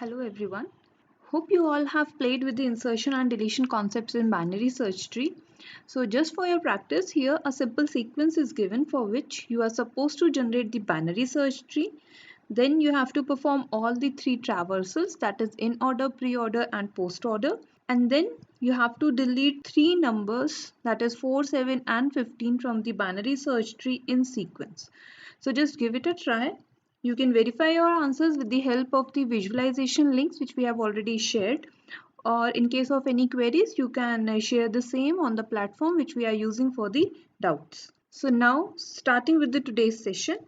Hello everyone. Hope you all have played with the insertion and deletion concepts in binary search tree. So just for your practice, here a simple sequence is given for which you are supposed to generate the binary search tree. Then you have to perform all the three traversals, that is in order, pre-order and post-order. And then you have to delete three numbers, that is 4, 7 and 15 from the binary search tree in sequence. So just give it a try. You can verify your answers with the help of the visualization links which we have already shared, or in case of any queries you can share the same on the platform which we are using for the doubts. So now starting with the today's session.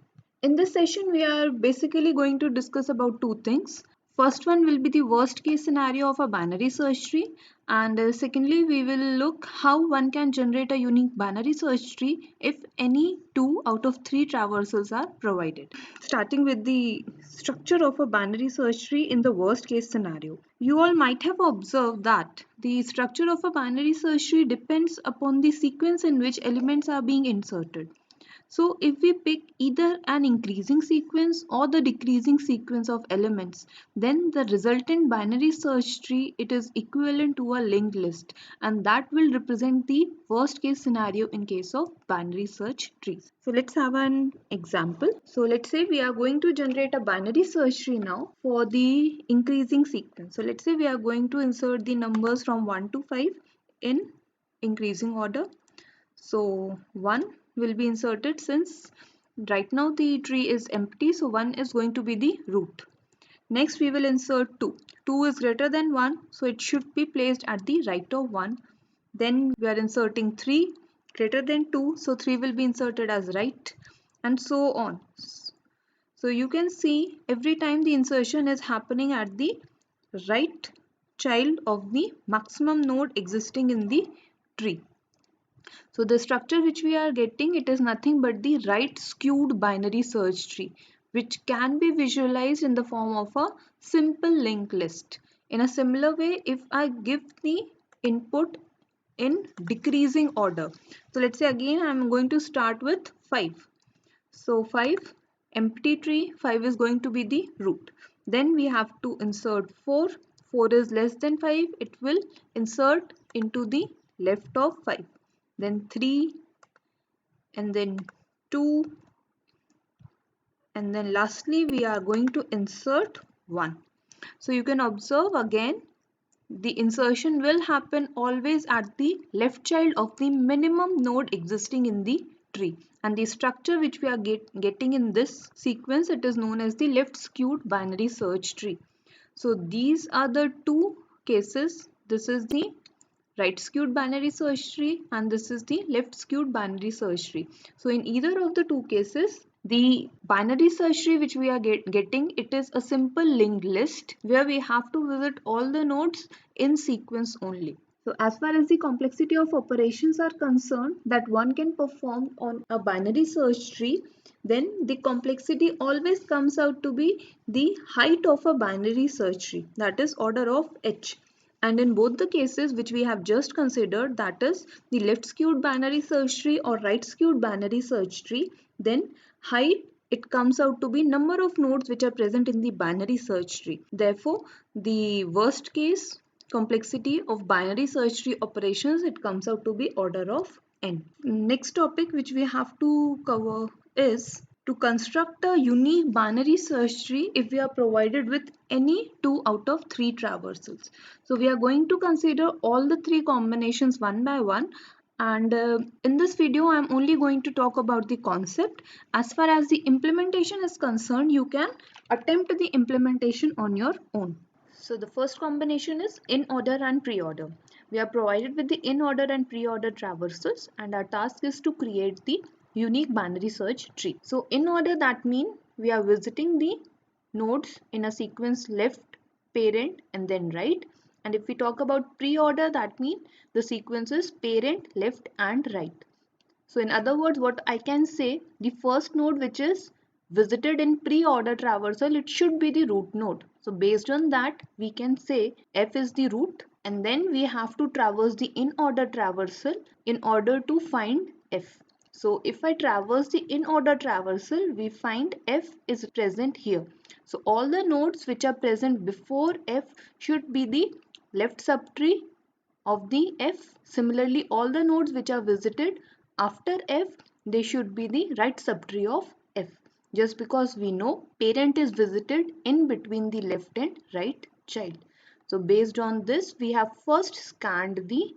In this session we are basically going to discuss about two things. First one will be the worst case scenario of a binary search tree, and secondly we will look how one can generate a unique binary search tree if any two out of three traversals are provided. Starting with the structure of a binary search tree in the worst case scenario. You all might have observed that the structure of a binary search tree depends upon the sequence in which elements are being inserted. So if we pick either an increasing sequence or the decreasing sequence of elements, then the resultant binary search tree, it is equivalent to a linked list, and that will represent the worst case scenario in case of binary search trees. So let's have an example. So let's say we are going to generate a binary search tree now for the increasing sequence. So let's say we are going to insert the numbers from 1 to 5 in increasing order. So 1 will be inserted since right now the tree is empty, so 1 is going to be the root. Next we will insert 2. 2 is greater than 1, so it should be placed at the right of 1. Then we are inserting 3 greater than 2, so 3 will be inserted as right, and so on. So you can see every time the insertion is happening at the right child of the maximum node existing in the tree. So the structure which we are getting, it is nothing but the right skewed binary search tree, which can be visualized in the form of a simple linked list. In a similar way, if I give the input in decreasing order, so let's say again I am going to start with 5. So 5, empty tree, 5 is going to be the root. Then we have to insert 4. 4 is less than 5, it will insert into the left of 5. Then 3, and then 2, and then lastly we are going to insert 1. So you can observe again the insertion will happen always at the left child of the minimum node existing in the tree, and the structure which we are getting in this sequence, it is known as the left skewed binary search tree. So these are the two cases. This is the right skewed binary search tree and this is the left skewed binary search tree. So in either of the two cases, the binary search tree which we are getting, it is a simple linked list where we have to visit all the nodes in sequence only. So as far as the complexity of operations are concerned that one can perform on a binary search tree, then the complexity always comes out to be the height of a binary search tree, that is order of h. And in both the cases which we have just considered, that is the left skewed binary search tree or right skewed binary search tree, then height, it comes out to be number of nodes which are present in the binary search tree. Therefore, the worst case complexity of binary search tree operations, it comes out to be order of n. Next topic which we have to cover is to construct a unique binary search tree if we are provided with any 2 out of 3 traversals. So we are going to consider all the 3 combinations one by one, and in this video I am only going to talk about the concept. As far as the implementation is concerned, you can attempt the implementation on your own. So the first combination is in order and pre-order. We are provided with the in order and pre-order traversals, and our task is to create the unique binary search tree. So in order, that means we are visiting the nodes in a sequence left, parent and then right. And if we talk about pre-order, that means the sequence is parent, left and right. So in other words, what I can say, the first node which is visited in pre-order traversal, it should be the root node. So based on that, we can say F is the root, and then we have to traverse the in order traversal in order to find F. So if I traverse the in order traversal, we find F is present here. So all the nodes which are present before F should be the left subtree of the F. Similarly, all the nodes which are visited after F, they should be the right subtree of F. Just because we know parent is visited in between the left and right child. So based on this, we have first scanned the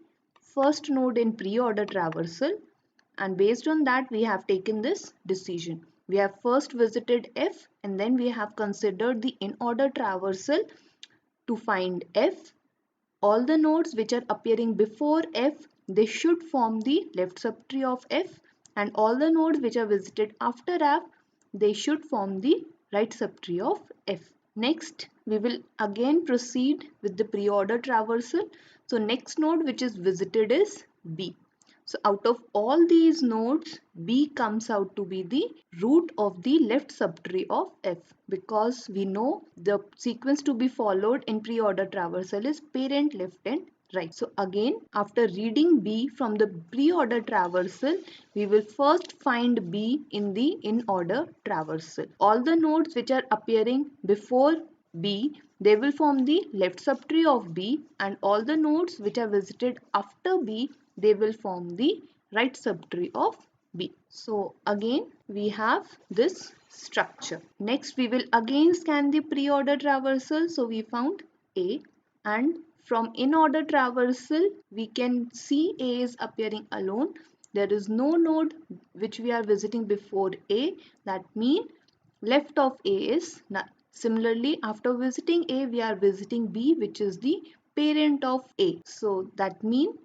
first node in pre-order traversal, and based on that we have taken this decision. We have first visited F and then we have considered the in-order traversal to find F. All the nodes which are appearing before F, they should form the left subtree of F, and all the nodes which are visited after F, they should form the right subtree of F. Next, we will again proceed with the pre-order traversal. So next node which is visited is B. So out of all these nodes, B comes out to be the root of the left subtree of F, because we know the sequence to be followed in pre-order traversal is parent, left and right. So again, after reading B from the pre-order traversal, we will first find B in the in-order traversal. All the nodes which are appearing before B, they will form the left subtree of B, and all the nodes which are visited after B, they will form the right subtree of B. So again we have this structure. Next we will again scan the pre-order traversal. So we found A, and from in-order traversal we can see A is appearing alone. There is no node which we are visiting before A. That means left of A is null. Similarly, after visiting A, we are visiting B, which is the parent of A. So that means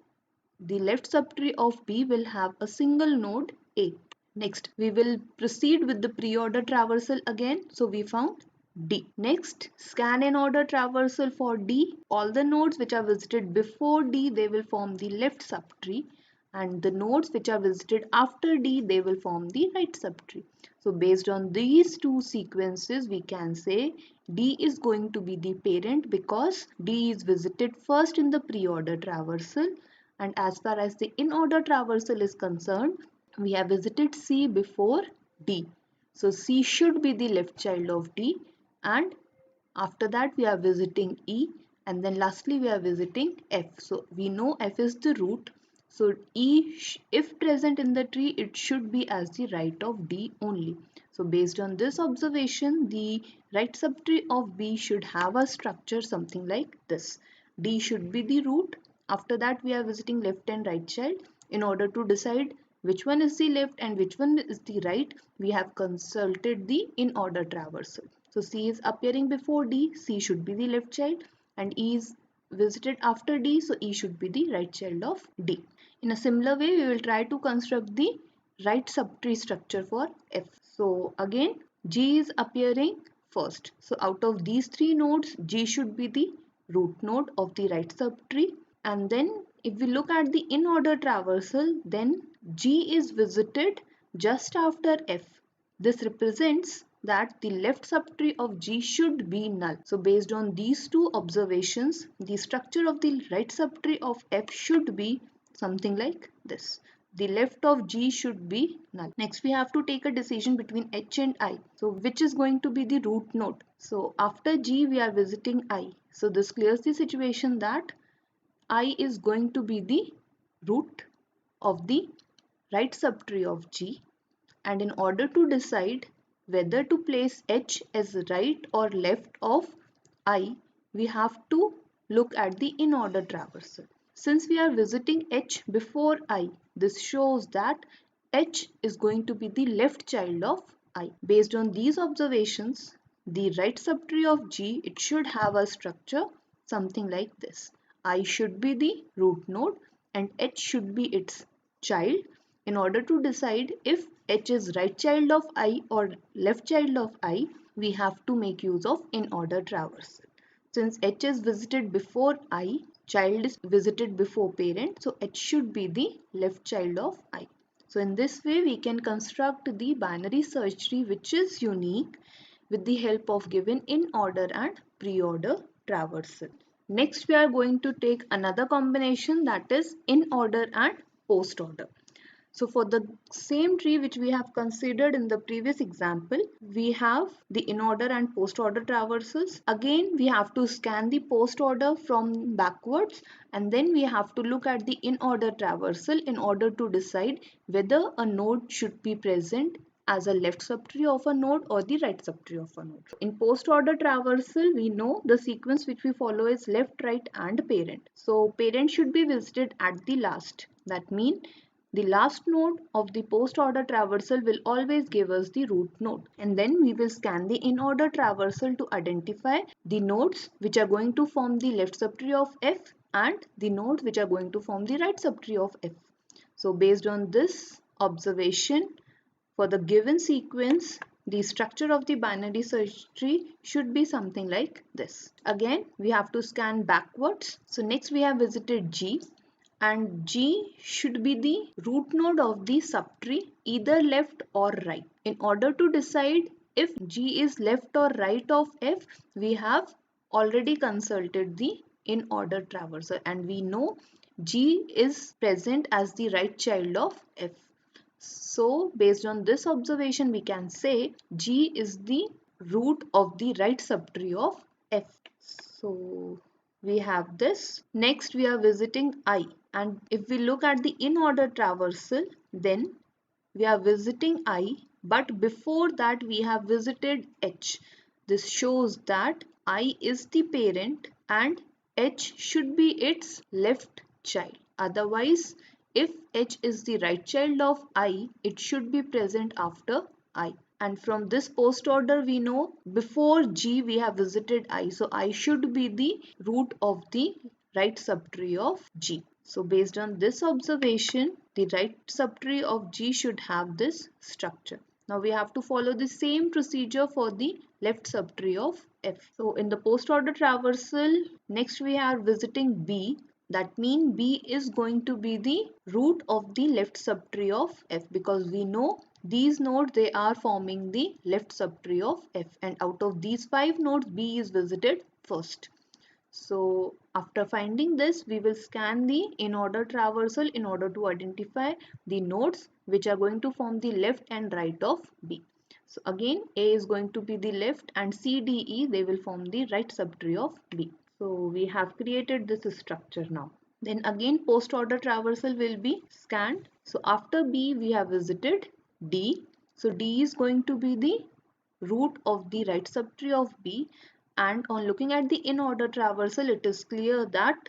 the left subtree of B will have a single node A. Next, we will proceed with the pre-order traversal again. So we found D. Next, scan in order traversal for D. All the nodes which are visited before D, they will form the left subtree, and the nodes which are visited after D, they will form the right subtree. So based on these two sequences, we can say D is going to be the parent because D is visited first in the pre-order traversal, and as far as the in-order traversal is concerned, we have visited C before D. So C should be the left child of D, and after that we are visiting E, and then lastly we are visiting F. So we know F is the root. So E, if present in the tree, it should be as the right of D only. So based on this observation, the right subtree of B should have a structure something like this. D should be the root. After that we are visiting left and right child. In order to decide which one is the left and which one is the right, we have consulted the in order traversal. So C is appearing before D, C should be the left child, and E is visited after D, so E should be the right child of D. In a similar way, we will try to construct the right subtree structure for F. So again, G is appearing first. So out of these three nodes, G should be the root node of the right subtree. And then if we look at the in order traversal, then G is visited just after F. This represents that the left subtree of G should be null. So based on these two observations, the structure of the right subtree of F should be something like this. The left of G should be null. Next we have to take a decision between H and I. So which is going to be the root node? So after G we are visiting I. So this clears the situation that I is going to be the root of the right subtree of G, and in order to decide whether to place H as right or left of I, we have to look at the in order traversal. Since we are visiting H before I, this shows that H is going to be the left child of I. Based on these observations, the right subtree of G, it should have a structure something like this. I should be the root node and H should be its child. In order to decide if H is right child of I or left child of I, we have to make use of in order traversal. Since H is visited before I, child is visited before parent, so H should be the left child of I. So in this way we can construct the binary search tree which is unique with the help of given in order and pre-order traversal. Next we are going to take another combination, that is in order and post order. So for the same tree which we have considered in the previous example, we have the in order and post order traversals. Again, we have to scan the post order from backwards, and then we have to look at the in order traversal in order to decide whether a node should be present as a left subtree of a node or the right subtree of a node. In post order traversal, we know the sequence which we follow is left, right and parent. So parent should be visited at the last. That means the last node of the post order traversal will always give us the root node, and then we will scan the in order traversal to identify the nodes which are going to form the left subtree of F and the nodes which are going to form the right subtree of F. So based on this observation, for the given sequence, the structure of the binary search tree should be something like this. Again, we have to scan backwards. So next we have visited G, and G should be the root node of the subtree, either left or right. In order to decide if G is left or right of F, we have already consulted the in order traversal, and we know G is present as the right child of F. So based on this observation, we can say G is the root of the right subtree of F. So we have this. Next we are visiting I, and if we look at the in order traversal, then we are visiting I, but before that we have visited H. This shows that I is the parent and H should be its left child. Otherwise, if H is the right child of I, it should be present after I. And from this post order, we know before G we have visited I. So I should be the root of the right subtree of G. So based on this observation, the right subtree of G should have this structure. Now we have to follow the same procedure for the left subtree of F. So in the post order traversal, next we are visiting B. That means B is going to be the root of the left subtree of F, because we know these nodes, they are forming the left subtree of F, and out of these 5 nodes B is visited first. So after finding this, we will scan the in order traversal in order to identify the nodes which are going to form the left and right of B. So again, A is going to be the left, and C, D, E, they will form the right subtree of B. So we have created this structure now. Then again, post order traversal will be scanned. So after B, we have visited D. So D is going to be the root of the right subtree of B, and on looking at the in order traversal, it is clear that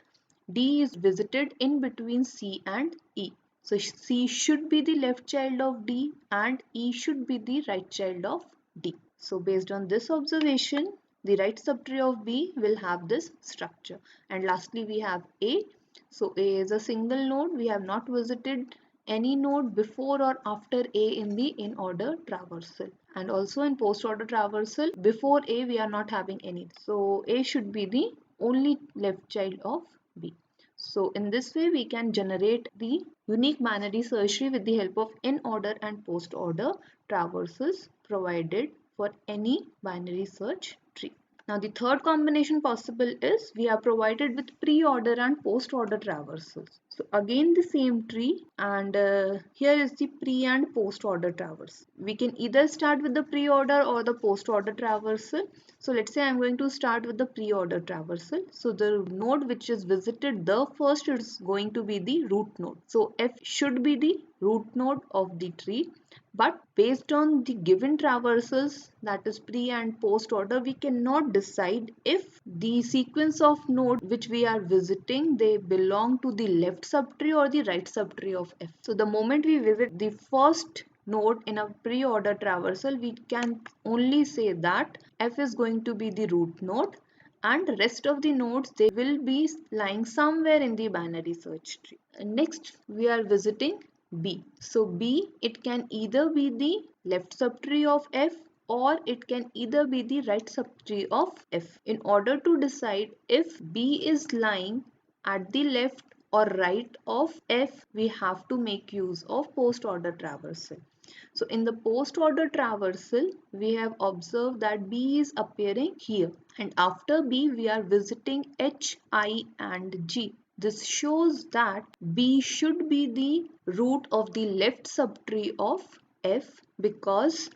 D is visited in between C and E. So C should be the left child of D and E should be the right child of D. So based on this observation, the right subtree of B will have this structure. And lastly, we have A. So A is a single node. We have not visited any node before or after A in the in order traversal. And also in post order traversal, before A we are not having any. So A should be the only left child of B. So in this way we can generate the unique binary search tree with the help of in order and post order traversals provided for any binary search tree. Now the third combination possible is we are provided with pre-order and post-order traversals. So again the same tree, and here is the pre and post-order traversal. We can either start with the pre-order or the post-order traversal. So let's say I'm going to start with the pre-order traversal. So the node which is visited the first is going to be the root node. So F should be the root node of the tree. But based on the given traversals, that is pre and post order, we cannot decide if the sequence of nodes which we are visiting, they belong to the left subtree or the right subtree of F. So the moment we visit the first node in a pre-order traversal, we can only say that F is going to be the root node, and rest of the nodes, they will be lying somewhere in the binary search tree. Next we are visiting B. So B, it can either be the left subtree of F or it can either be the right subtree of F. In order to decide if B is lying at the left or right of F, we have to make use of post order traversal. So in the post order traversal, we have observed that B is appearing here, and after B we are visiting H, I and G. This shows that B should be the root of the left subtree of F, because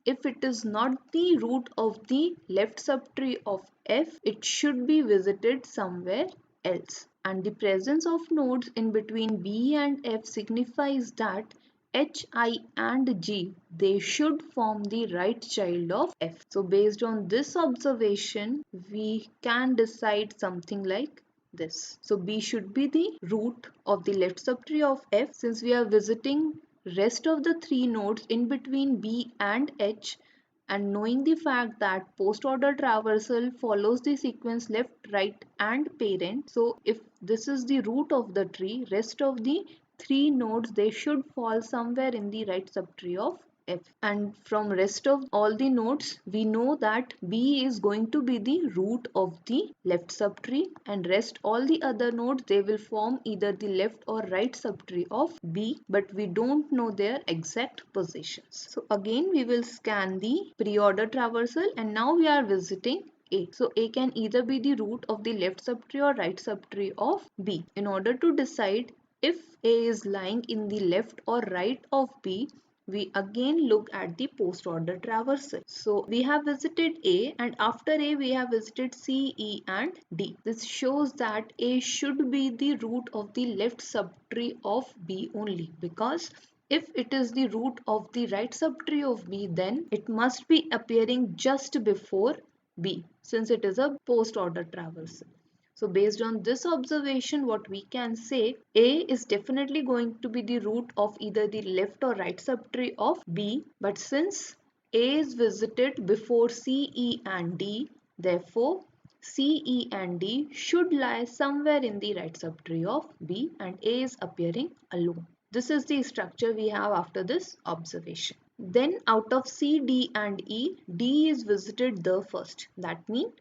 if it is not the root of the left subtree of F, it should be visited somewhere else. And the presence of nodes in between B and F signifies that H, I and G, they should form the right child of F. So based on this observation, we can decide something like this. So B should be the root of the left subtree of F. Since we are visiting rest of the three nodes in between B and H, and knowing the fact that post order traversal follows the sequence left, right and parent, so if this is the root of the tree, rest of the three nodes, they should fall somewhere in the right subtree of F. And from rest of all the nodes, we know that B is going to be the root of the left subtree, and rest all the other nodes, they will form either the left or right subtree of B, but we don't know their exact positions. So again we will scan the pre-order traversal, and now we are visiting A. So A can either be the root of the left subtree or right subtree of B. In order to decide if A is lying in the left or right of B, we again look at the post order traversal. So we have visited A, and after A we have visited C, E and D. This shows that A should be the root of the left subtree of B only, because if it is the root of the right subtree of B, then it must be appearing just before B, since it is a post order traversal. So based on this observation, what we can say, A is definitely going to be the root of either the left or right subtree of B, but since A is visited before C, E and D, therefore C, E and D should lie somewhere in the right subtree of B, and A is appearing alone. This is the structure we have after this observation. Then out of C, D and E, D is visited the first. That means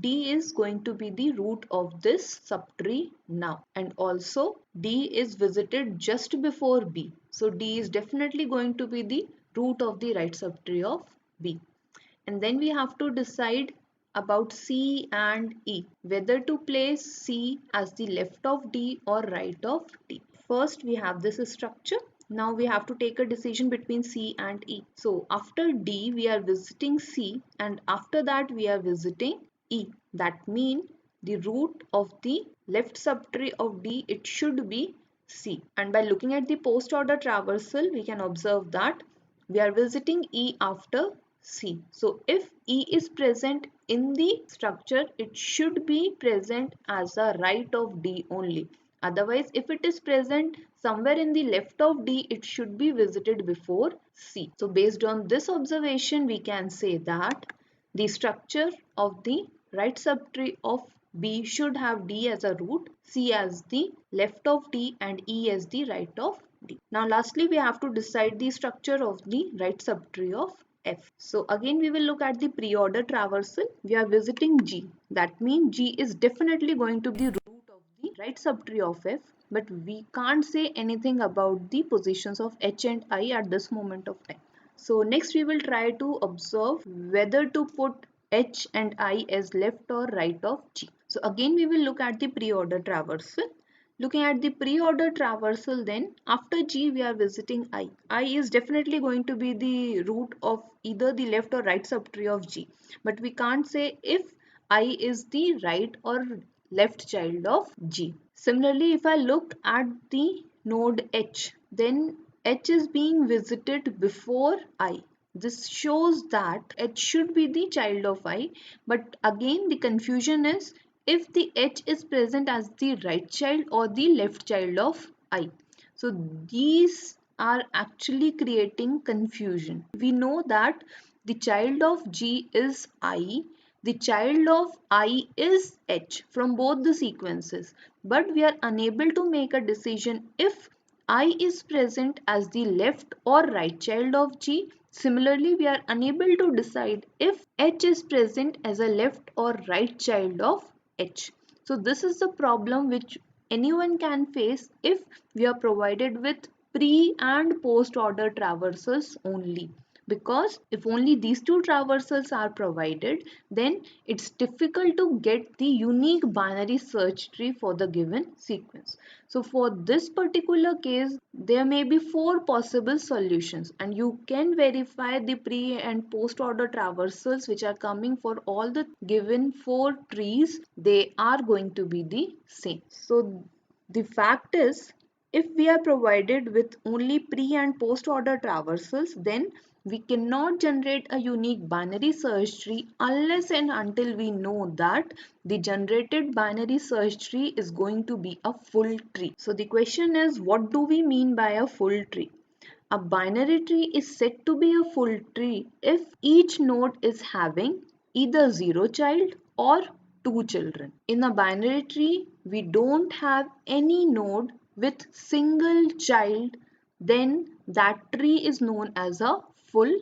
D is going to be the root of this subtree now, and also D is visited just before B. So D is definitely going to be the root of the right subtree of B. And then we have to decide about C and E, whether to place C as the left of D or right of D. First we have this structure. Now we have to take a decision between C and E. So after D we are visiting C, and after that we are visiting E. That means the root of the left subtree of D, it should be C. And by looking at the post order traversal, we can observe that we are visiting E after C. So if E is present in the structure, it should be present as a right of D only. Otherwise, if it is present somewhere in the left of D, it should be visited before C. So based on this observation, we can say that the structure of the right subtree of B should have D as a root, C as the left of D and E as the right of D. Now lastly we have to decide the structure of the right subtree of F. So again we will look at the pre-order traversal. We are visiting G. That means G is definitely going to be the root of the right subtree of F, but we can't say anything about the positions of H and I at this moment of time. So next we will try to observe whether to put H and I as left or right of G. So again we will look at the pre-order traversal. Looking at the pre-order traversal, then after G we are visiting I. I is definitely going to be the root of either the left or right subtree of G. But we can't say if I is the right or left child of G. Similarly, if I look at the node H, then H is being visited before I. This shows that H should be the child of I, but again the confusion is if the H is present as the right child or the left child of I. So these are actually creating confusion. We know that the child of G is I, the child of I is H from both the sequences, but we are unable to make a decision if I is present as the left or right child of G. Similarly, we are unable to decide if H is present as a left or right child of H. So this is the problem which anyone can face if we are provided with pre and post order traversals only. because if only these two traversals are provided, then it's difficult to get the unique binary search tree for the given sequence. So for this particular case, there may be four possible solutions, and you can verify the pre and post order traversals which are coming for all the given four trees. They are going to be the same. So the fact is, if we are provided with only pre and post order traversals, then we cannot generate a unique binary search tree unless and until we know that the generated binary search tree is going to be a full tree. So the question is, what do we mean by a full tree? A binary tree is said to be a full tree if each node is having either 0 child or 2 children. In a binary tree, we don't have any node with single child, then that tree is known as a full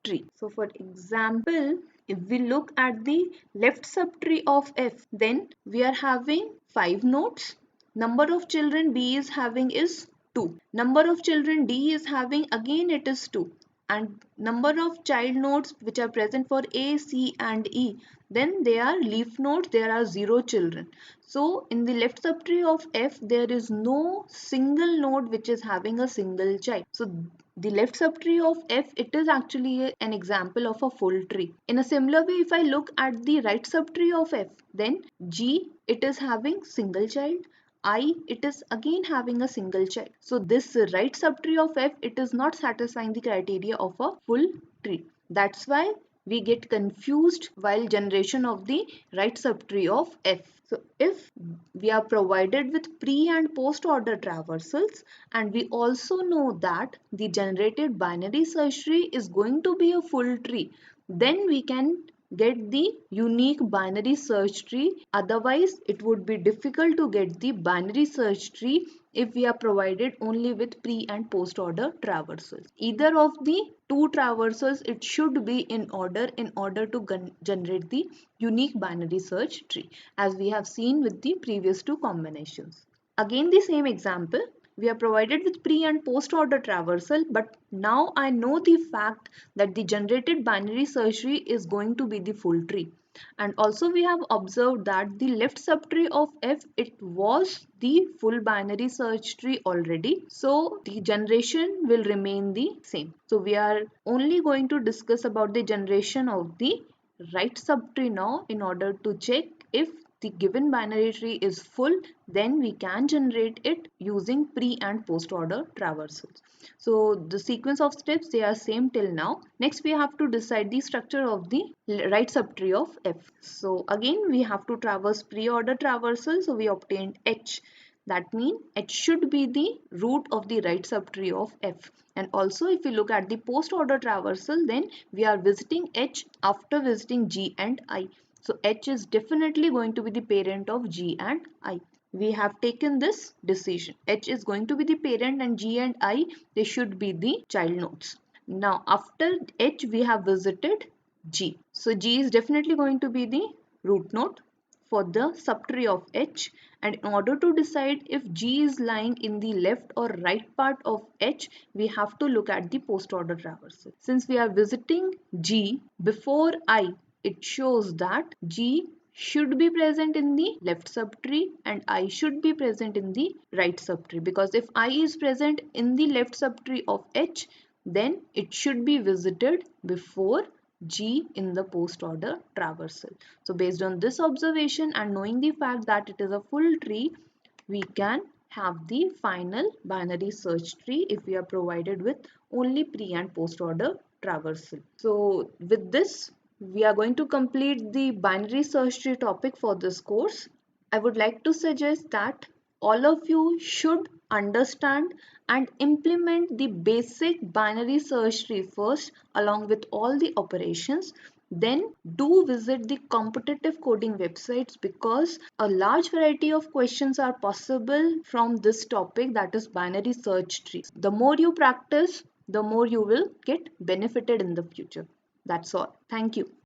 tree. So for example, if we look at the left subtree of F, then we are having 5 nodes. Number of children B is having is 2. Number of children D is having, again it is 2. And number of child nodes which are present for A, C and E, then they are leaf nodes, there are 0 children. So in the left subtree of F, there is no single node which is having a single child. So the left subtree of F, it is actually an example of a full tree. In a similar way, if I look at the right subtree of F, then G, it is having single child. I, it is again having a single child. So this right subtree of F, it is not satisfying the criteria of a full tree. That's why we get confused while generation of the right subtree of F. So if we are provided with pre and post order traversals, and we also know that the generated binary search tree is going to be a full tree, then we can get the unique binary search tree. Otherwise, it would be difficult to get the binary search tree if we are provided only with pre and post order traversals. Either of the two traversals, it should be in order to generate the unique binary search tree, as we have seen with the previous two combinations. Again, the same example, we are provided with pre and post order traversal, but now I know the fact that the generated binary search tree is going to be the full tree. And also we have observed that the left subtree of F, it was the full binary search tree already. So the generation will remain the same. So we are only going to discuss about the generation of the right subtree now in order to check if the given binary tree is full, then we can generate it using pre and post order traversals. So the sequence of steps, they are same till now. Next we have to decide the structure of the right subtree of F. So again we have to traverse pre-order traversal. So we obtained H. That means H should be the root of the right subtree of F. And also if we look at the post order traversal, then we are visiting H after visiting G and I. So H is definitely going to be the parent of G and I. We have taken this decision. H is going to be the parent and G and I, they should be the child nodes. Now after H we have visited G. So G is definitely going to be the root node for the subtree of H, and in order to decide if G is lying in the left or right part of H, we have to look at the post order traversal. Since we are visiting G before I, it shows that G should be present in the left subtree and I should be present in the right subtree, because if I is present in the left subtree of H, then it should be visited before G in the post order traversal. So based on this observation and knowing the fact that it is a full tree, we can have the final binary search tree if we are provided with only pre and post order traversal. So with this, we are going to complete the binary search tree topic for this course. I would like to suggest that all of you should understand and implement the basic binary search tree first along with all the operations. Then do visit the competitive coding websites, because a large variety of questions are possible from this topic, that is binary search trees. The more you practice, the more you will get benefited in the future. That's all. Thank you.